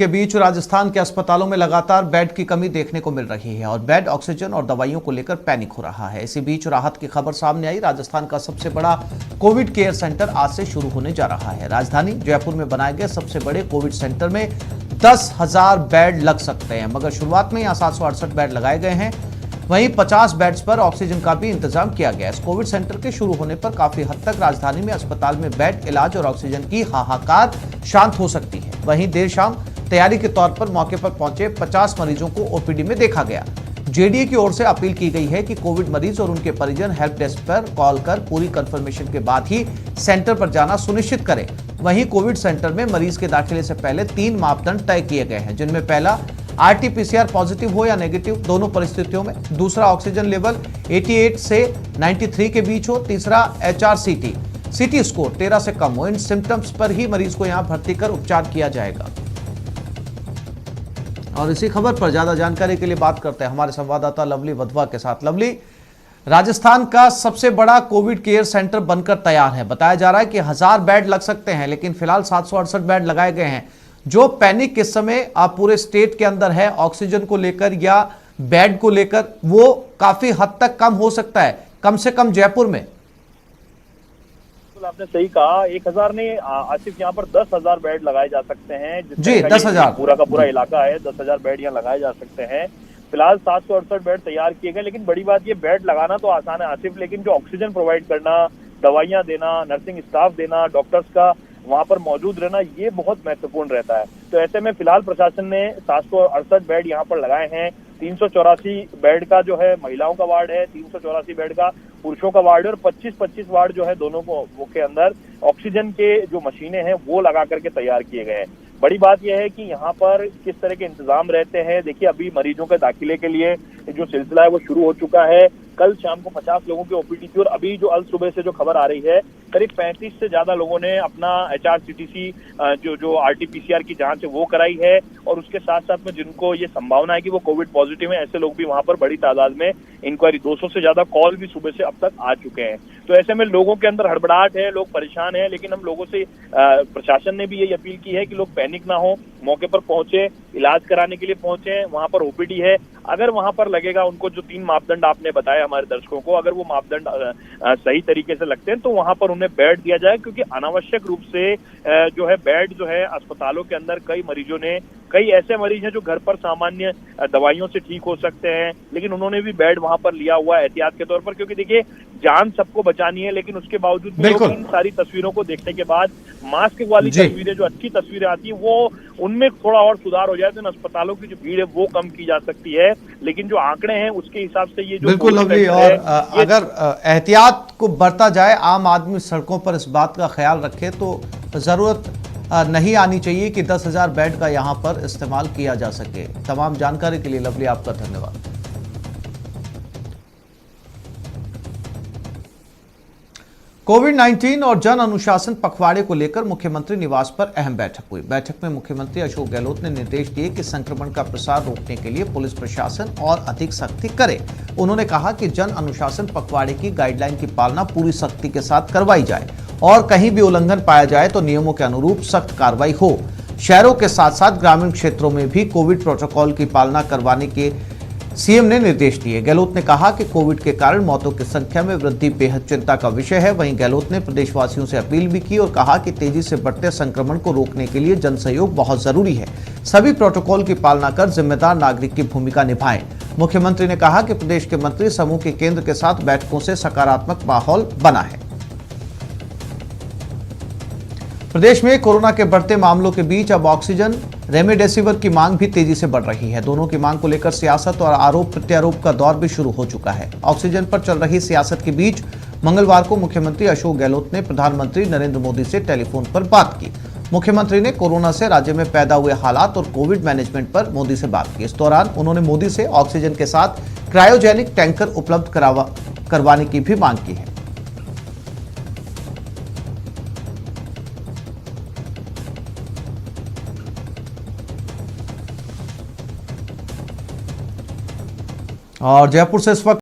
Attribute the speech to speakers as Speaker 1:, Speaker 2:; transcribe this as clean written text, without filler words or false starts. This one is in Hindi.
Speaker 1: के बीच राजस्थान के अस्पतालों में लगातार बेड की कमी देखने को मिल रही है और बेड, ऑक्सीजन और दवाइयों को लेकर पैनिक हो रहा है। इसी बीच राहत की खबर सामने आई। राजस्थान का सबसे बड़ा कोविड केयर सेंटर आज से शुरू होने जा रहा है। राजधानी जयपुर में बनाए गए सबसे बड़े कोविड सेंटर में 10,000 बेड लग सकते हैं, मगर शुरुआत में यहाँ 768 बेड लगाए गए हैं। वहीं 50 बेड्स पर ऑक्सीजन का भी इंतजाम किया गया है। इस कोविड सेंटर के शुरू होने पर काफी हद तक राजधानी में अस्पताल में बेड, इलाज और ऑक्सीजन की हाहाकार शांत हो सकती है। वहीं देर शाम तैयारी के तौर पर मौके पर पहुंचे 50 मरीजों को ओपीडी में देखा गया। जेडीए की ओर से अपील की गई है कि कोविड मरीज और उनके परिजन हेल्प डेस्क पर कॉल कर पूरी कंफर्मेशन के बाद ही सेंटर पर जाना सुनिश्चित करें। वहीं कोविड सेंटर में मरीज के दाखिले से पहले 3 मापदंड तय किए गए हैं, जिनमें पहला RT-PCR पॉजिटिव हो या नेगेटिव, दोनों परिस्थितियों में। दूसरा, ऑक्सीजन लेवल 88 से 93 के बीच हो। तीसरा, HRCT स्कोर 13 से कम हो। इन सिम्टम्स पर ही मरीज को यहां भर्ती कर उपचार किया जाएगा। और इसी खबर पर ज्यादा जानकारी के लिए बात करते हैं हमारे संवाददाता लवली वधवा के साथ। लवली, राजस्थान का सबसे बड़ा कोविड केयर सेंटर बनकर तैयार है। बताया जा रहा है कि 1000 बेड लग सकते हैं, लेकिन फिलहाल 768 बेड लगाए गए हैं। जो पैनिक इस समय पूरे स्टेट के अंदर है ऑक्सीजन को लेकर या बेड को लेकर, वो काफी हद तक कम हो सकता है, कम से कम जयपुर में।
Speaker 2: आपने सही कहा, 1000 नहीं आसिफ, यहाँ पर 10,000 बेड लगाए जा सकते हैं।
Speaker 1: जी, 10,000
Speaker 2: पूरा का पूरा इलाका है, 10,000 बेड यहाँ लगाए जा सकते हैं। फिलहाल 768 बेड तैयार किए गए, लेकिन बड़ी बात ये, बेड लगाना तो आसान है आसिफ, लेकिन जो ऑक्सीजन प्रोवाइड करना, दवाइयां देना, नर्सिंग स्टाफ देना, डॉक्टर्स का वहां पर मौजूद रहना, ये बहुत महत्वपूर्ण रहता है। तो ऐसे में फिलहाल प्रशासन ने 768 बेड यहाँ पर लगाए हैं। 384 बेड का जो है महिलाओं का वार्ड है, 384 बेड का पुरुषों का वार्ड है और 25-25 वार्ड जो है दोनों को वो के अंदर ऑक्सीजन के जो मशीनें हैं वो लगा करके तैयार किए गए हैं। बड़ी बात यह है कि यहाँ पर किस तरह के इंतजाम रहते हैं। देखिए, अभी मरीजों के दाखिले के लिए जो सिलसिला है वो शुरू हो चुका है। कल शाम को 50 लोगों की ओपीडी थी और अभी जो अल सुबह से जो खबर आ रही है, करीब 35 से ज्यादा लोगों ने अपना HRCT जो RT-PCR की जांच है वो कराई है। और उसके साथ साथ में जिनको ये संभावना है कि वो कोविड पॉजिटिव है, ऐसे लोग भी वहां पर बड़ी तादाद में इंक्वायरी, 200 से ज्यादा कॉल भी सुबह से अब तक आ चुके हैं। तो ऐसे में लोगों के अंदर हड़बड़ाहट है, लोग परेशान हैं, लेकिन हम लोगों से प्रशासन ने भी यही अपील की है कि लोग पैनिक ना हो, मौके पर पहुंचे, इलाज कराने के लिए पहुंचे। वहां पर ओपीडी है, अगर वहां पर लगेगा उनको जो 3 मापदंड आपने बताया हमारे दर्शकों को, अगर वो मापदंड सही तरीके से लगते हैं तो वहां पर उन्हें बेड दिया जाए। क्योंकि अनावश्यक रूप से जो है बेड जो है अस्पतालों के अंदर कई मरीजों ने, कई ऐसे मरीज हैं जो घर पर सामान्य दवाइयों से ठीक हो सकते हैं, लेकिन उन्होंने भी बेड वहां पर लिया हुआ है एहतियात के तौर पर। क्योंकि देखिए, जान सबको बचानी है, लेकिन उसके बावजूद भी लोग इन सारी तस्वीरों को देखने के बाद मास्क वाली तस्वीरें, जो अच्छी तस्वीरें आती है, वो उनमें थोड़ा और सुधार हो जाए तो इन अस्पतालों की जो भीड़ है वो कम की जा सकती है। लेकिन जो आंकड़े हैं उसके हिसाब से ये जो
Speaker 1: बिल्कुल लवली, और अगर एहतियात को बरता जाए, आम आदमी सड़कों पर इस बात का ख्याल रखे, तो जरूरत नहीं आनी चाहिए कि 10,000 बेड का यहां पर इस्तेमाल किया जा सके। तमाम जानकारी के लिए लवली आपका धन्यवाद। कोविड-19 और जन अनुशासन पखवाड़े को लेकर मुख्यमंत्री निवास पर अहम बैठक हुई। बैठक में मुख्यमंत्री अशोक गहलोत ने निर्देश दिए कि संक्रमण का प्रसार रोकने के लिए पुलिस प्रशासन और अधिक सख्ती करे। उन्होंने कहा कि जन अनुशासन पखवाड़े की गाइडलाइन की पालना पूरी सख्ती के साथ करवाई जाए और कहीं भी उल्लंघन पाया जाए तो नियमों के अनुरूप सख्त कार्रवाई हो। शहरों के साथ साथ ग्रामीण क्षेत्रों में भी कोविड प्रोटोकॉल की पालना करवाने के सीएम ने निर्देश दिए। गहलोत ने कहा कि कोविड के कारण मौतों की संख्या में वृद्धि बेहद चिंता का विषय है। वहीं गहलोत ने प्रदेशवासियों से अपील भी की और कहा कि तेजी से बढ़ते संक्रमण को रोकने के लिए जन सहयोग बहुत जरूरी है। सभी प्रोटोकॉल की पालना कर जिम्मेदार नागरिक की भूमिका निभाएं। मुख्यमंत्री ने कहा कि प्रदेश के मंत्री समूह के केंद्र के साथ बैठकों से सकारात्मक माहौल बना है। प्रदेश में कोरोना के बढ़ते मामलों के बीच अब ऑक्सीजन, रेमडेसिविर की मांग भी तेजी से बढ़ रही है। दोनों की मांग को लेकर सियासत और आरोप प्रत्यारोप का दौर भी शुरू हो चुका है। ऑक्सीजन पर चल रही सियासत के बीच मंगलवार को मुख्यमंत्री अशोक गहलोत ने प्रधानमंत्री नरेंद्र मोदी से टेलीफोन पर बात की। मुख्यमंत्री ने कोरोना से राज्य में पैदा हुए हालात और कोविड मैनेजमेंट पर मोदी से बात की। इस दौरान उन्होंने मोदी से ऑक्सीजन के साथ क्रायोजेनिक टैंकर उपलब्ध करवाने की भी मांग की है। और जयपुर से इस वक्त